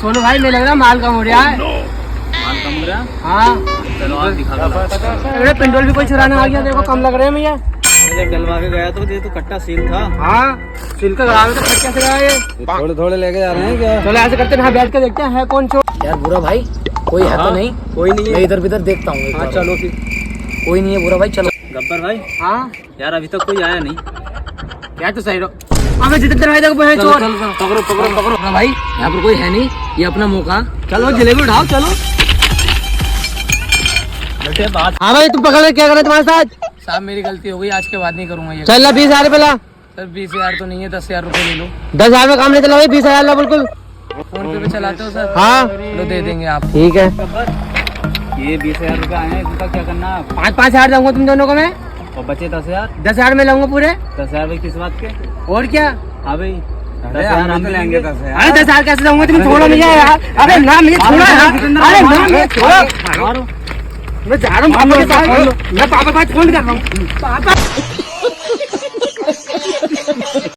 सोनू भाई मैं लग रहा माल कम हो रहा है। माल कम हो रहा? हाँ चलो आप दिखा दो। पेट्रोल भी कोई चुराना आ गया, देखो कम लग रहे हैं भैया। जब डलवा के गया तो ये तो कट्टा सील था। हाँ सिल का गड़ा में तो खर्चा से गया ये। थोड़े थोड़े लेके जा रहे हैं क्या? चलो ऐसे करते हैं, बैठ के देखते हैं है कौन चोर। यार बुरा भाई कोई है तो नहीं? कोई नहीं मैं है। इधर इधर देखता हूँ। हाँ चलो फिर। कोई नहीं है बुरा भाई, चलो। गब्बर भाई हाँ यार अभी तक कोई आया नहीं। क्या तो सही रहो। अबे जितेंद्र भाई देखो है चोर। पकड़ो पकड़ो पकड़ो। बुरा भाई यहाँ पर कोई है नहीं, ये अपना मौका। चलो जलेबी उठाओ चलो। बेटे बात हाँ भाई तुम पकड़ क्या कर रहे तुम्हारे साथ? साहब मेरी गलती हो गई, आज के बाद नहीं करूंगा ये। चल ला 20,000 रुपये ला। सर 20,000 तो नहीं है, 10,000 रुपए ले लो। 10,000 में काम नहीं चला भाई, 20,000 ला बिल्कुल। फोन पे भी चलाते हो सर? हाँ लो दे देंगे आप। ठीक है। ये 20,000 रुपए आए हैं, इनका क्या करना है? 5,000 दूंगा तुम दोनों को मैं। और बचे 10,000। 10,000 में लाऊंगा पूरे। 10,000 भाई किस बात के? और क्या? हाँ भाई 10,000 हम लेंगे। 10,000 अरे 10,000 कैसे दूंगा? तुम छोड़ो मुझे यार। अरे ना मुझे छोड़ो यार। अरे ना मुझे छोड़ो। मैं जा रहा हूँ पापा के साथ। मैं पापा के पास फोन कर रहा हूँ। पापा